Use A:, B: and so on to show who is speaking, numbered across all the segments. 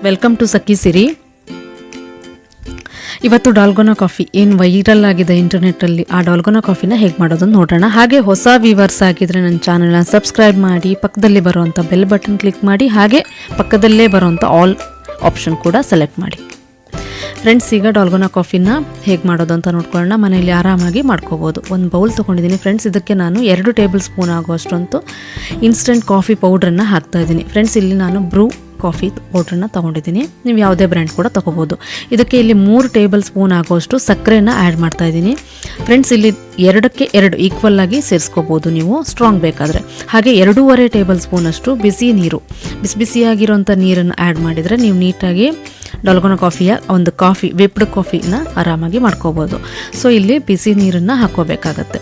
A: Welcome to ಸಖಿ ಸಿರಿ. ಇವತ್ತು ಡಾಲ್ಗೋನಾ coffee ಏನು viral ಆಗಿದೆ ಇಂಟರ್ನೆಟ್ಟಲ್ಲಿ, ಆ ಡಾಲ್ಗೋನಾ ಕಾಫಿನ ಹೇಗೆ ಮಾಡೋದನ್ನು ನೋಡೋಣ. ಹಾಗೆ ಹೊಸ ವ್ಯೂವರ್ಸ್ ಆಗಿದ್ರೆ ನನ್ನ ಚಾನಲ್ನ ಸಬ್ಸ್ಕ್ರೈಬ್ ಮಾಡಿ, ಪಕ್ಕದಲ್ಲಿ ಬರುವಂಥ ಬೆಲ್ ಬಟನ್ ಕ್ಲಿಕ್ ಮಾಡಿ, ಹಾಗೆ ಪಕ್ಕದಲ್ಲೇ ಬರುವಂಥ ಆಲ್ ಆಪ್ಷನ್ ಕೂಡ ಸೆಲೆಕ್ಟ್ ಮಾಡಿ. ಫ್ರೆಂಡ್ಸ್, ಈಗ ಡಾಲ್ಗೋನಾ ಕಾಫಿನ ಹೇಗೆ ಮಾಡೋದು ಅಂತ ನೋಡ್ಕೊಳ್ಳೋಣ. ಮನೆಯಲ್ಲಿ ಆರಾಮಾಗಿ ಮಾಡ್ಕೋಬೋದು. ಒಂದು ಬೌಲ್ ತೊಗೊಂಡಿದ್ದೀನಿ ಫ್ರೆಂಡ್ಸ್. ಇದಕ್ಕೆ ನಾನು 2 ಟೇಬಲ್ ಸ್ಪೂನ್ ಆಗುವಷ್ಟಂತೂ ಇನ್ಸ್ಟೆಂಟ್ ಕಾಫಿ ಪೌಡ್ರನ್ನು ಹಾಕ್ತಾಯಿದ್ದೀನಿ. ಫ್ರೆಂಡ್ಸ್, ಇಲ್ಲಿ ನಾನು ಬ್ರೂ ಕಾಫಿ ಪೌಡ್ರನ್ನ ತೊಗೊಂಡಿದ್ದೀನಿ. ನೀವು ಯಾವುದೇ ಬ್ರ್ಯಾಂಡ್ ಕೂಡ ತೊಗೋಬೋದು. ಇದಕ್ಕೆ ಇಲ್ಲಿ 3 ಟೇಬಲ್ ಸ್ಪೂನ್ ಆಗುವಷ್ಟು ಸಕ್ಕರೆನ ಆ್ಯಡ್ ಮಾಡ್ತಾಯಿದ್ದೀನಿ. ಫ್ರೆಂಡ್ಸ್, ಇಲ್ಲಿ 2ಕ್ಕೆ 2 ಈಕ್ವಲ್ ಆಗಿ ಸೇರಿಸ್ಕೋಬೋದು ನೀವು ಸ್ಟ್ರಾಂಗ್ ಬೇಕಾದರೆ. ಹಾಗೆ 2.5 ಟೇಬಲ್ ಸ್ಪೂನಷ್ಟು ಬಿಸಿ ನೀರು, ಬಿಸಿಯಾಗಿರೋಂಥ ನೀರನ್ನು ಆ್ಯಡ್ ಮಾಡಿದರೆ ನೀವು ನೀಟಾಗಿ ಡಾಲ್ಗೋನಾ ಕಾಫಿಯ ಒಂದು ವಿಪ್ಡ್ ಕಾಫಿನ ಆರಾಮಾಗಿ ಮಾಡ್ಕೋಬೋದು. ಸೊ ಇಲ್ಲಿ ಬಿಸಿ ನೀರನ್ನು ಹಾಕೋಬೇಕಾಗತ್ತೆ.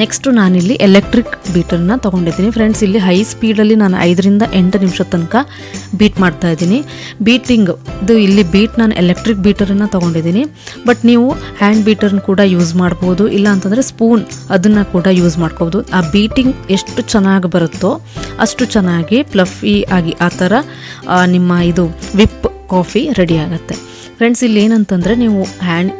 A: ನೆಕ್ಸ್ಟು ನಾನಿಲ್ಲಿ ಎಲೆಕ್ಟ್ರಿಕ್ ಬೀಟರ್ನ ತೊಗೊಂಡಿದ್ದೀನಿ. ಫ್ರೆಂಡ್ಸ್, ಇಲ್ಲಿ ಹೈ ಸ್ಪೀಡಲ್ಲಿ ನಾನು 5ರಿಂದ 8 ನಿಮಿಷ ತನಕ ಬೀಟ್ ಮಾಡ್ತಾಯಿದ್ದೀನಿ. ಇಲ್ಲಿ ನಾನು ಎಲೆಕ್ಟ್ರಿಕ್ ಬೀಟರನ್ನು ತೊಗೊಂಡಿದ್ದೀನಿ. ಬಟ್ ನೀವು ಹ್ಯಾಂಡ್ ಬೀಟರ್ನ ಕೂಡ ಯೂಸ್ ಮಾಡ್ಬೋದು, ಇಲ್ಲ ಅಂತಂದರೆ ಸ್ಪೂನ್ ಅದನ್ನು ಕೂಡ ಯೂಸ್ ಮಾಡ್ಕೋಬೋದು. ಆ ಬೀಟಿಂಗ್ ಎಷ್ಟು ಚೆನ್ನಾಗಿ ಬರುತ್ತೋ ಅಷ್ಟು ಚೆನ್ನಾಗಿ ಫ್ಲಫಿ ಆಗಿ ಆ ಥರ ನಿಮ್ಮ ಇದು ವಿಪ್ ಕಾಫಿ ರೆಡಿ ಆಗುತ್ತೆ. ಫ್ರೆಂಡ್ಸ್, ಇಲ್ಲಿ ಏನಂತಂದರೆ ನೀವು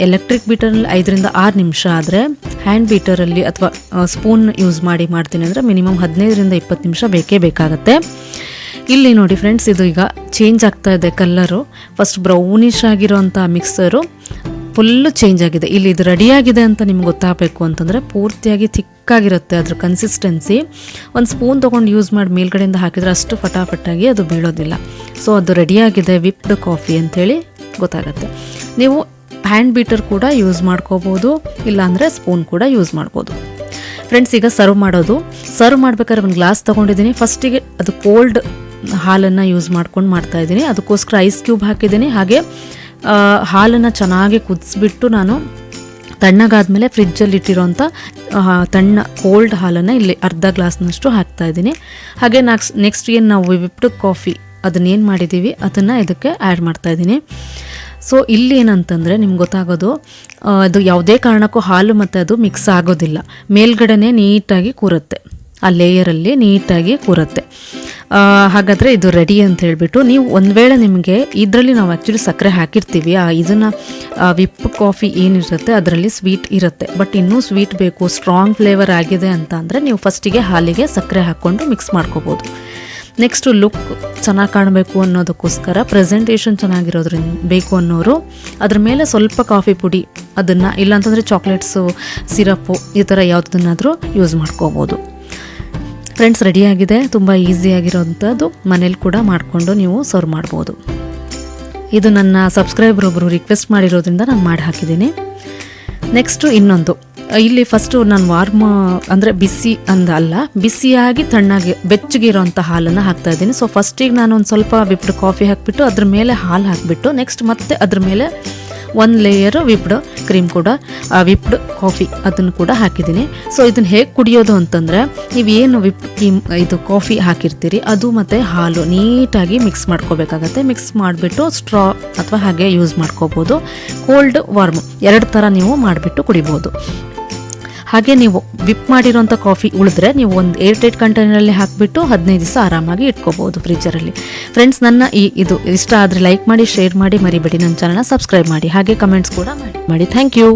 A: ಎಲೆಕ್ಟ್ರಿಕ್ ಬೀಟರಲ್ಲಿ 5ರಿಂದ 6 ನಿಮಿಷ ಆದರೆ ಹ್ಯಾಂಡ್ ಬೀಟರಲ್ಲಿ ಅಥವಾ ಸ್ಪೂನ್ ಯೂಸ್ ಮಾಡ್ತೀನಿ ಅಂದರೆ ಮಿನಿಮಮ್ 15ರಿಂದ 20 ನಿಮಿಷ ಬೇಕಾಗುತ್ತೆ. ಇಲ್ಲಿ ನೋಡಿ ಫ್ರೆಂಡ್ಸ್, ಇದು ಈಗ ಚೇಂಜ್ ಆಗ್ತಾ ಇದೆ ಕಲ್ಲರು. ಫಸ್ಟ್ ಬ್ರೌನಿಶ್ ಆಗಿರೋಂಥ ಮಿಕ್ಸರು ಫುಲ್ಲು ಚೇಂಜ್ ಆಗಿದೆ. ಇಲ್ಲಿ ಇದು ರೆಡಿಯಾಗಿದೆ ಅಂತ ನಿಮ್ಗೆ ಗೊತ್ತಾಗಬೇಕು ಅಂತಂದರೆ ಪೂರ್ತಿಯಾಗಿ ಥಿಕ್ಕಾಗಿರುತ್ತೆ ಅದ್ರ ಕನ್ಸಿಸ್ಟೆನ್ಸಿ. ಒಂದು ಸ್ಪೂನ್ ತೊಗೊಂಡು ಯೂಸ್ ಮಾಡಿ ಮೇಲ್ಗಡೆಯಿಂದ ಹಾಕಿದರೆ ಅಷ್ಟು ಫಟಾಫಟಾಗಿ ಅದು ಬೀಳೋದಿಲ್ಲ. ಸೊ ಅದು ರೆಡಿಯಾಗಿದೆ ವಿಪ್ಡ್ ಕಾಫಿ ಅಂಥೇಳಿ ಗೊತ್ತಾಗುತ್ತೆ. ನೀವು ಹ್ಯಾಂಡ್ ಬೀಟರ್ ಕೂಡ ಯೂಸ್ ಮಾಡ್ಕೋಬೋದು, ಇಲ್ಲಾಂದರೆ ಸ್ಪೂನ್ ಕೂಡ ಯೂಸ್ ಮಾಡ್ಬೋದು. ಫ್ರೆಂಡ್ಸ್, ಈಗ ಸರ್ವ್ ಮಾಡಬೇಕಾದ್ರೆ ಒಂದು ಗ್ಲಾಸ್ ತೊಗೊಂಡಿದ್ದೀನಿ. ಫಸ್ಟಿಗೆ ಅದು ಕೋಲ್ಡ್ ಹಾಲನ್ನು ಯೂಸ್ ಮಾಡ್ಕೊಂಡು ಮಾಡ್ತಾಯಿದ್ದೀನಿ. ಅದಕ್ಕೋಸ್ಕರ ಐಸ್ ಕ್ಯೂಬ್ ಹಾಕಿದ್ದೀನಿ. ಹಾಗೆ ಹಾಲನ್ನು ಚೆನ್ನಾಗಿ ಕುದಿಸ್ಬಿಟ್ಟು ನಾನು ತಣ್ಣಗಾದ್ಮೇಲೆ ಫ್ರಿಜ್ಜಲ್ಲಿ ಇಟ್ಟಿರೋಂಥ ಕೋಲ್ಡ್ ಹಾಲನ್ನು ಇಲ್ಲಿ ಅರ್ಧ ಗ್ಲಾಸ್ನಷ್ಟು ಹಾಕ್ತಾಯಿದ್ದೀನಿ. ಹಾಗೆ ನೆಕ್ಸ್ಟ್ ಏನು ನಾವು ವಿಪ್ಡ್ ಕಾಫಿ ಅದನ್ನೇನು ಮಾಡಿದ್ದೀವಿ ಅದನ್ನು ಇದಕ್ಕೆ ಆ್ಯಡ್ ಮಾಡ್ತಾಯಿದ್ದೀನಿ. ಸೊ ಇಲ್ಲಿ ಏನಂತಂದರೆ ನಿಮ್ಗೆ ಗೊತ್ತಾಗೋದು, ಅದು ಯಾವುದೇ ಕಾರಣಕ್ಕೂ ಹಾಲು ಮತ್ತು ಅದು ಮಿಕ್ಸ್ ಆಗೋದಿಲ್ಲ. ಮೇಲ್ಗಡೆನೇ ನೀಟಾಗಿ ಕೂರುತ್ತೆ, ಆ ಲೇಯರಲ್ಲಿ ನೀಟಾಗಿ ಕೂರುತ್ತೆ. ಹಾಗಾದರೆ ಇದು ರೆಡಿ ಅಂತ ಹೇಳಿಬಿಟ್ಟು ನೀವು ಒಂದು ವೇಳೆ ನಿಮಗೆ ಇದರಲ್ಲಿ ನಾವು ಆ್ಯಕ್ಚುಲಿ ಸಕ್ಕರೆ ಹಾಕಿರ್ತೀವಿ, ಇದನ್ನು ವಿಪ್ ಕಾಫಿ ಏನಿರುತ್ತೆ ಅದರಲ್ಲಿ ಸ್ವೀಟ್ ಇರುತ್ತೆ. ಬಟ್ ಇನ್ನೂ ಸ್ವೀಟ್ ಬೇಕು, ಸ್ಟ್ರಾಂಗ್ ಫ್ಲೇವರ್ ಆಗಿದೆ ಅಂತ ಅಂದರೆ ನೀವು ಫಸ್ಟಿಗೆ ಹಾಲಿಗೆ ಸಕ್ಕರೆ ಹಾಕ್ಕೊಂಡು ಮಿಕ್ಸ್ ಮಾಡ್ಕೋಬೋದು. ನೆಕ್ಸ್ಟು ಲುಕ್ ಚೆನ್ನಾಗಿ ಕಾಣಬೇಕು ಅನ್ನೋದಕ್ಕೋಸ್ಕರ, ಪ್ರೆಸೆಂಟೇಷನ್ ಚೆನ್ನಾಗಿರೋದ್ರಿಂದ ಬೇಕು ಅನ್ನೋರು ಅದ್ರ ಮೇಲೆ ಸ್ವಲ್ಪ ಕಾಫಿ ಪುಡಿ ಅದನ್ನು, ಇಲ್ಲಾಂತಂದರೆ ಚಾಕ್ಲೇಟ್ಸು, ಸಿರಪ್ಪು ಈ ಥರ ಯಾವುದನ್ನಾದರೂ ಯೂಸ್ ಮಾಡ್ಕೋಬೋದು. ಫ್ರೆಂಡ್ಸ್, ರೆಡಿಯಾಗಿದೆ. ತುಂಬ ಈಸಿಯಾಗಿರೋವಂಥದ್ದು, ಮನೇಲಿ ಕೂಡ ಮಾಡಿಕೊಂಡು ನೀವು ಸರ್ವ್ ಮಾಡ್ಬೋದು. ಇದು ನನ್ನ ಸಬ್ಸ್ಕ್ರೈಬರ್ ಒಬ್ಬರು ರಿಕ್ವೆಸ್ಟ್ ಮಾಡಿರೋದ್ರಿಂದ ನಾನು ಮಾಡಿ ಹಾಕಿದ್ದೀನಿ. ನೆಕ್ಸ್ಟು ಇನ್ನೊಂದು, ಇಲ್ಲಿ ಫಸ್ಟು ನಾನು ಅಂದರೆ ಬಿಸಿ ಅಲ್ಲ, ಬಿಸಿಯಾಗಿ ತಣ್ಣಗೆ ಬೆಚ್ಚಗಿರೋಂಥ ಹಾಲನ್ನು ಹಾಕ್ತಾಯಿದ್ದೀನಿ. ಸೊ ಫಸ್ಟಿಗೆ ನಾನು ಒಂದು ಸ್ವಲ್ಪ ವಿಪ್ಡ್ ಕಾಫಿ ಹಾಕಿಬಿಟ್ಟು ಅದ್ರ ಮೇಲೆ ಹಾಲು ಹಾಕಿಬಿಟ್ಟು ನೆಕ್ಸ್ಟ್ ಮತ್ತೆ ಅದ್ರ ಮೇಲೆ 1 ಲೇಯರು ವಿಪ್ಡ್ ಕ್ರೀಮ್ ಕೂಡ, ವಿಪ್ಡ್ ಕಾಫಿ ಅದನ್ನು ಕೂಡ ಹಾಕಿದ್ದೀನಿ. ಸೊ ಇದನ್ನು ಹೇಗೆ ಕುಡಿಯೋದು ಅಂತಂದರೆ, ನೀವೇನು ಇದು ಕಾಫಿ ಹಾಕಿರ್ತೀರಿ ಅದು ಮತ್ತು ಹಾಲು ನೀಟಾಗಿ ಮಿಕ್ಸ್ ಮಾಡ್ಕೋಬೇಕಾಗತ್ತೆ. ಮಿಕ್ಸ್ ಮಾಡಿಬಿಟ್ಟು ಸ್ಟ್ರಾ ಅಥವಾ ಹಾಗೆ ಯೂಸ್ ಮಾಡ್ಕೋಬೋದು. ಕೋಲ್ಡ್ ವಾರ್ಮ್ 2 ಥರ ನೀವು ಮಾಡಿಬಿಟ್ಟು ಕುಡಿಬೋದು. ಹಾಗೆ ನೀವು ವಿಪ್ ಮಾಡಿರೋಂಥ ಕಾಫಿ ಉಳಿದ್ರೆ ನೀವು ಒಂದು ಏರ್ಟೈಟ್ ಕಂಟೈನರಲ್ಲಿ ಹಾಕಿಬಿಟ್ಟು 15 ದಿವಸ ಆರಾಮಾಗಿ ಇಟ್ಕೋಬೋದು ಫ್ರಿಜ್ಜರಲ್ಲಿ. ಫ್ರೆಂಡ್ಸ್, ನನ್ನ ಇದು ಇಷ್ಟ ಆದರೆ ಲೈಕ್ ಮಾಡಿ, ಶೇರ್ ಮಾಡಿ, ಮರಿಬೇಡಿ. ನನ್ನ ಚಾನಲ್ನ ಸಬ್ಸ್ಕ್ರೈಬ್ ಮಾಡಿ, ಹಾಗೆ ಕಮೆಂಟ್ಸ್ ಕೂಡ ಮಾಡಿ. Thank you.